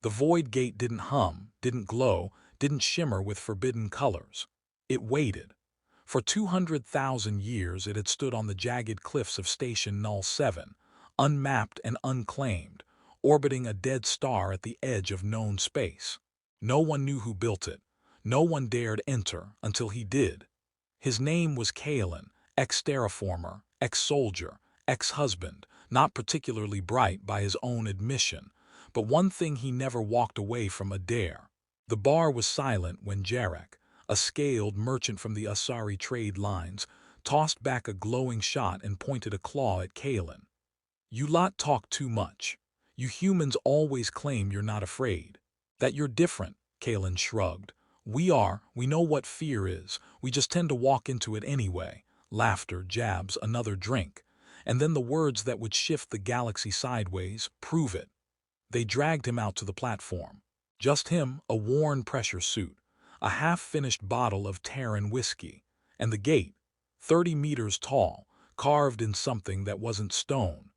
The void gate didn't hum, didn't glow, didn't shimmer with forbidden colors. It waited. For 200,000 years it had stood on the jagged cliffs of Station Null 7, unmapped and unclaimed, orbiting a dead star at the edge of known space. No one knew who built it. No one dared enter until he did. His name was Kalen, ex-terraformer, ex-soldier, ex-husband, not particularly bright by his own admission, but one thing he never walked away from a dare. The bar was silent when Jarek, a scaled merchant from the Asari trade lines, tossed back a glowing shot and pointed a claw at Kalen. "You lot talk too much. You humans always claim you're not afraid. That you're different," Kalen shrugged. We know what fear is. We just tend to walk into it anyway." Laughter, jabs, another drink. And then the words that would shift the galaxy sideways, "Prove it." They dragged him out to the platform. Just him, a worn pressure suit, a half-finished bottle of Terran whiskey, and the gate, 30 meters tall, carved in something that wasn't stone.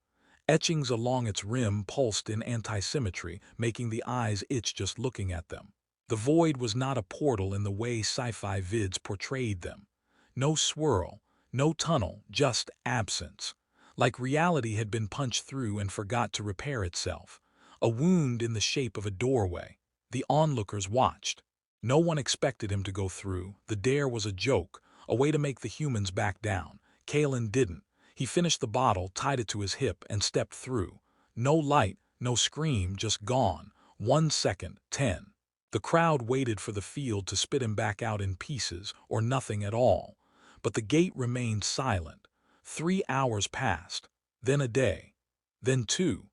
Etchings along its rim pulsed in anti-symmetry, making the eyes itch just looking at them. The void was not a portal in the way sci-fi vids portrayed them. No swirl, no tunnel, just absence. Like reality had been punched through and forgot to repair itself. A wound in the shape of a doorway. The onlookers watched. No one expected him to go through. The dare was a joke, a way to make the humans back down. Kalen didn't. He finished the bottle, tied it to his hip, and stepped through. No light, no scream, just gone. 1 second, 10. The crowd waited for the field to spit him back out in pieces, or nothing at all. But the gate remained silent. 3 hours passed. Then a day. Then 2.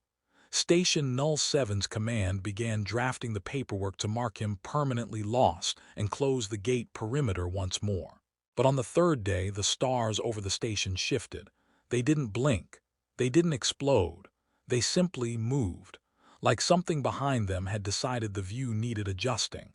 Station Null 7's command began drafting the paperwork to mark him permanently lost and close the gate perimeter once more. But on the 3rd day, the stars over the station shifted. They didn't blink. They didn't explode. They simply moved. Like something behind them had decided the view needed adjusting.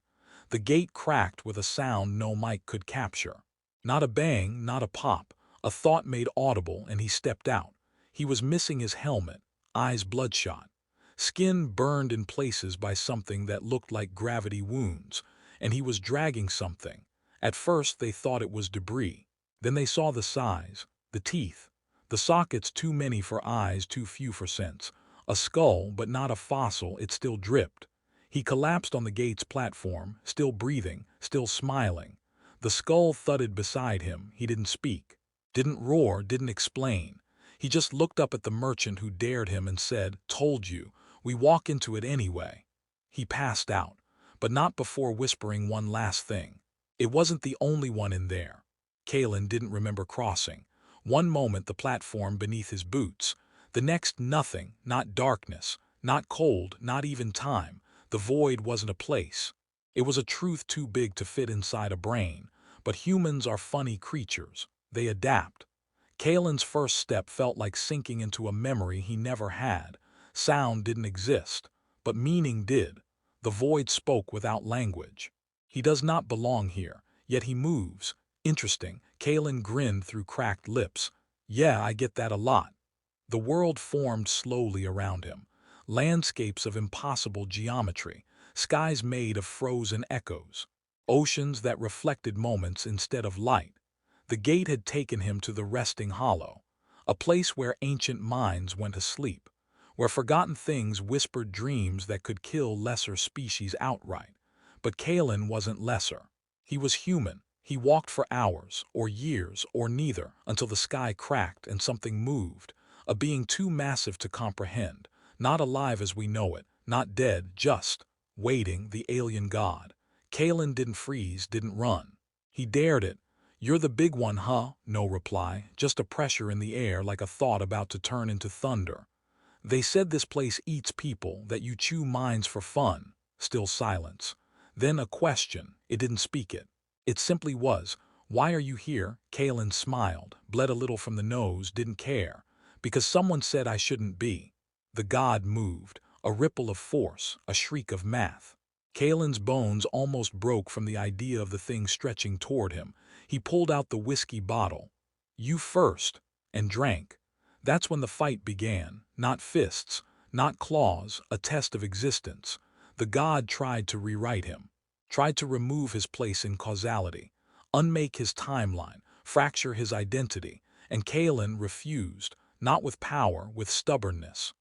The gate cracked with a sound no mic could capture. Not a bang, not a pop. A thought made audible, and he stepped out. He was missing his helmet, eyes bloodshot. Skin burned in places by something that looked like gravity wounds, and he was dragging something. At first they thought it was debris. Then they saw the size, the teeth, the sockets too many for eyes, too few for sense. A skull, but not a fossil, it still dripped. He collapsed on the gate's platform, still breathing, still smiling. The skull thudded beside him. He didn't speak, didn't roar, didn't explain. He just looked up at the merchant who dared him and said, "Told you, we walk into it anyway." He passed out, but not before whispering one last thing. It wasn't the only one in there. Kalen didn't remember crossing. One moment the platform beneath his boots. The next nothing, not darkness, not cold, not even time. The void wasn't a place. It was a truth too big to fit inside a brain. But humans are funny creatures. They adapt. Kalen's first step felt like sinking into a memory he never had. Sound didn't exist, but meaning did. The void spoke without language. He does not belong here, yet he moves. Interesting. Kalen grinned through cracked lips. "Yeah, I get that a lot." The world formed slowly around him. Landscapes of impossible geometry, skies made of frozen echoes, oceans that reflected moments instead of light. The gate had taken him to the resting hollow, a place where ancient minds went to sleep, where forgotten things whispered dreams that could kill lesser species outright. But Kalen wasn't lesser. He was human. He walked for hours, or years, or neither, until the sky cracked and something moved, a being too massive to comprehend, not alive as we know it, not dead, just waiting, the alien god. Kalen didn't freeze, didn't run. He dared it. "You're the big one, huh?" No reply, just a pressure in the air like a thought about to turn into thunder. "They said this place eats people, that you chew minds for fun." Still silence. Then a question. It didn't speak it. It simply was. "Why are you here?" Kalen smiled, bled a little from the nose, didn't care. "Because someone said I shouldn't be." The god moved, a ripple of force, a shriek of math. Kalen's bones almost broke from the idea of the thing stretching toward him. He pulled out the whiskey bottle. "You first," and drank. That's when the fight began. Not fists, not claws, a test of existence. The god tried to rewrite him, tried to remove his place in causality, unmake his timeline, fracture his identity, and Kalen refused, not with power, with stubbornness.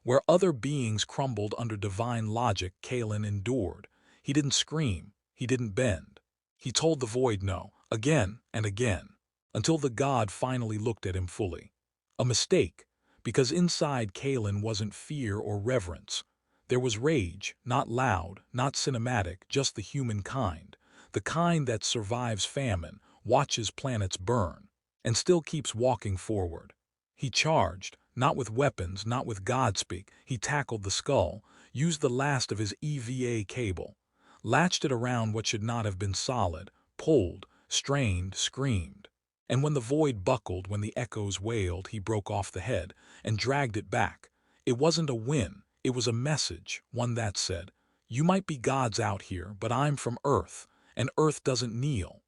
Where other beings crumbled under divine logic, Kalen endured. He didn't scream, he didn't bend. He told the void no, again and again, until the god finally looked at him fully. A mistake, because inside Kalen wasn't fear or reverence. There was rage, not loud, not cinematic, just the human kind, the kind that survives famine, watches planets burn, and still keeps walking forward. He charged, not with weapons, not with Godspeak. He tackled the skull, used the last of his EVA cable, latched it around what should not have been solid, pulled, strained, screamed. And when the void buckled, when the echoes wailed, he broke off the head and dragged it back. It wasn't a win, it was a message, one that said, "You might be gods out here, but I'm from Earth, and Earth doesn't kneel."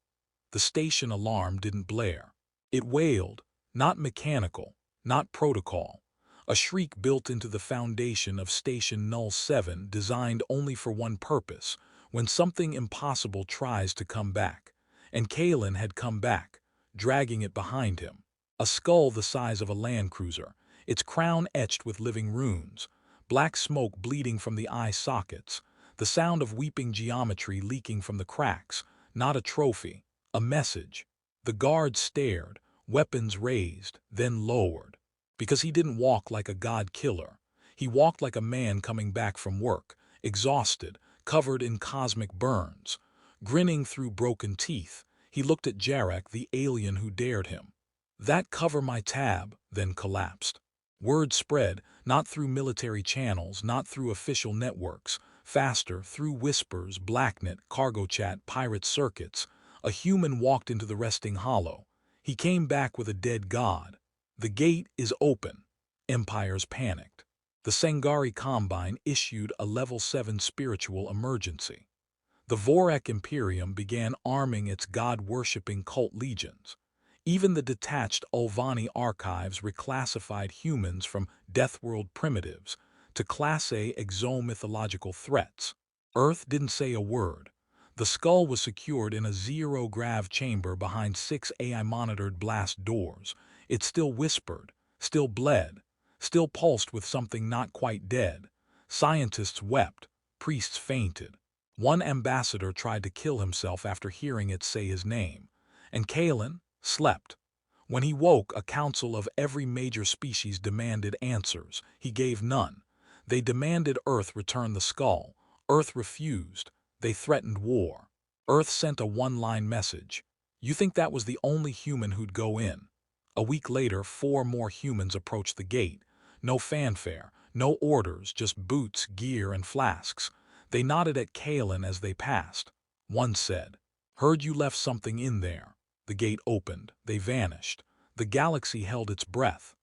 The station alarm didn't blare. It wailed, not mechanical, not protocol. A shriek built into the foundation of Station Null 7, designed only for one purpose, when something impossible tries to come back. And Kalen had come back, dragging it behind him. A skull the size of a Land Cruiser, its crown etched with living runes, black smoke bleeding from the eye sockets, the sound of weeping geometry leaking from the cracks, not a trophy, a message. The guard stared, weapons raised, then lowered. Because he didn't walk like a god killer. He walked like a man coming back from work, exhausted, covered in cosmic burns. Grinning through broken teeth, he looked at Jarek, the alien who dared him. That "cover my tab," then collapsed. Word spread, not through military channels, not through official networks, faster, through whispers, blacknet, cargo chat, pirate circuits. A human walked into the resting hollow. He came back with a dead god. The gate is open. Empires panicked. The Sangari Combine issued a Level 7 spiritual emergency. The Vorak Imperium began arming its god-worshipping cult legions. Even the detached Ulvani archives reclassified humans from Deathworld primitives to Class A exomythological threats. Earth didn't say a word. The skull was secured in a zero-grav chamber behind 6 AI-monitored blast doors. It still whispered, still bled, still pulsed with something not quite dead. Scientists wept, priests fainted. One ambassador tried to kill himself after hearing it say his name. And Kalen slept. When he woke, a council of every major species demanded answers. He gave none. They demanded Earth return the skull. Earth refused. They threatened war. Earth sent a one-line message. You think that was the only human who'd go in? A week later, 4 more humans approached the gate. No fanfare, no orders, just boots, gear, and flasks. They nodded at Kalen as they passed. One said, "Heard you left something in there." The gate opened. They vanished. The galaxy held its breath.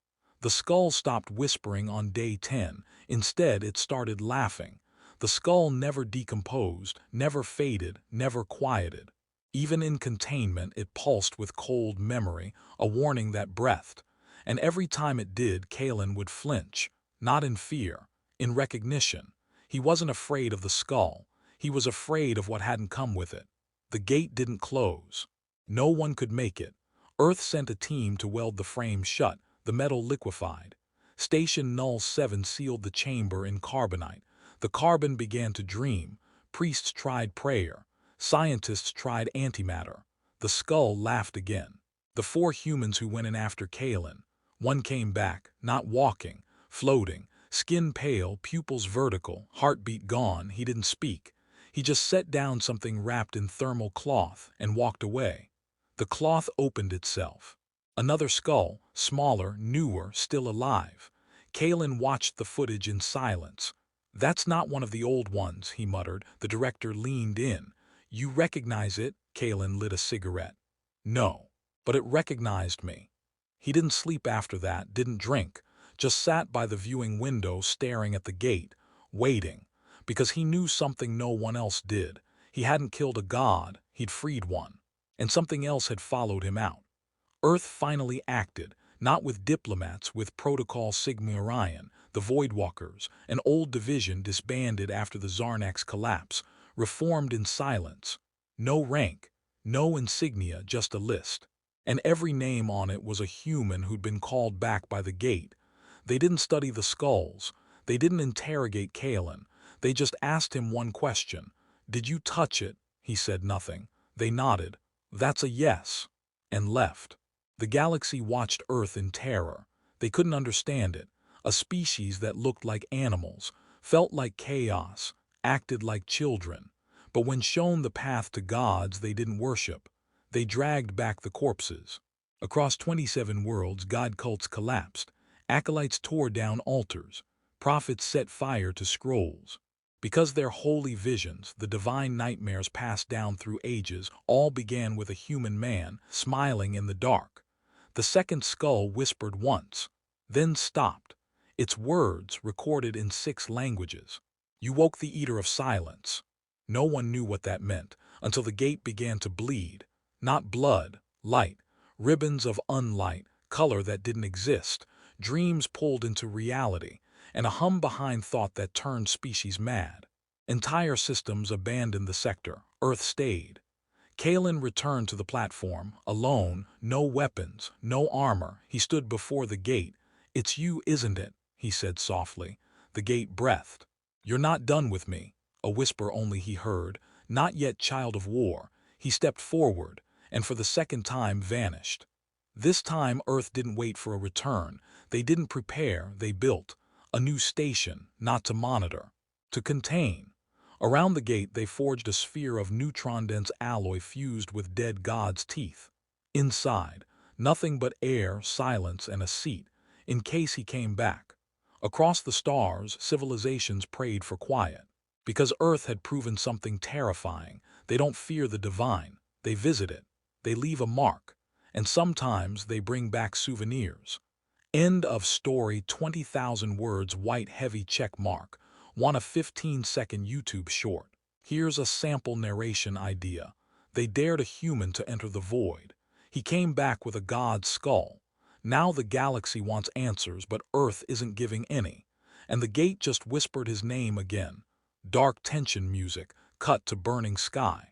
The skull stopped whispering on day 10. Instead, it started laughing. The skull never decomposed, never faded, never quieted. Even in containment, it pulsed with cold memory, a warning that breathed. And every time it did, Kalen would flinch, not in fear, in recognition. He wasn't afraid of the skull. He was afraid of what hadn't come with it. The gate didn't close. No one could make it. Earth sent a team to weld the frame shut, the metal liquefied. Station Null 7 sealed the chamber in carbonite. The carbon began to dream. Priests tried prayer. Scientists tried antimatter. The skull laughed again. The 4 humans who went in after Kalen. One came back, not walking, floating, skin pale, pupils vertical, heartbeat gone. He didn't speak. He just set down something wrapped in thermal cloth and walked away. The cloth opened itself. Another skull, smaller, newer, still alive. Kalen watched the footage in silence. "That's not one of the old ones," he muttered. The director leaned in. "You recognize it?" Kalen lit a cigarette. "No, but it recognized me." He didn't sleep after that, didn't drink, just sat by the viewing window staring at the gate, waiting, because he knew something no one else did. He hadn't killed a god, he'd freed one. And something else had followed him out. Earth finally acted, not with diplomats, with Protocol Sigma Orion. The Voidwalkers, an old division disbanded after the Zarnak's collapse, reformed in silence. No rank, no insignia, just a list. And every name on it was a human who'd been called back by the gate. They didn't study the skulls. They didn't interrogate Kalen. They just asked him one question. "Did you touch it?" He said nothing. They nodded. "That's a yes." And left. The galaxy watched Earth in terror. They couldn't understand it. A species that looked like animals, felt like chaos, acted like children. But when shown the path to gods they didn't worship, they dragged back the corpses. Across 27 worlds, god cults collapsed. Acolytes tore down altars. Prophets set fire to scrolls. Because they're holy visions, the divine nightmares passed down through ages, all began with a human man smiling in the dark. The second skull whispered once, then stopped. Its words recorded in 6 languages. "You woke the Eater of Silence." No one knew what that meant until the gate began to bleed. Not blood, light, ribbons of unlight, color that didn't exist, dreams pulled into reality, and a hum behind thought that turned species mad. Entire systems abandoned the sector. Earth stayed. Kalen returned to the platform, alone, no weapons, no armor. He stood before the gate. "It's you, isn't it?" he said softly. The gate breathed. "You're not done with me." A whisper only he heard. "Not yet, child of war." He stepped forward, and for the second time vanished. This time Earth didn't wait for a return. They didn't prepare, they built. A new station, not to monitor, to contain. Around the gate they forged a sphere of neutron-dense alloy fused with dead gods' teeth. Inside, nothing but air, silence, and a seat, in case he came back. Across the stars, civilizations prayed for quiet. Because Earth had proven something terrifying. They don't fear the divine. They visit it. They leave a mark. And sometimes they bring back souvenirs. End of story. 20,000 words, white heavy check mark. Want a 15-second YouTube short. Here's a sample narration idea. They dared a human to enter the void. He came back with a god's skull. Now the galaxy wants answers, but Earth isn't giving any. And the gate just whispered his name again. Dark tension music, cut to burning sky.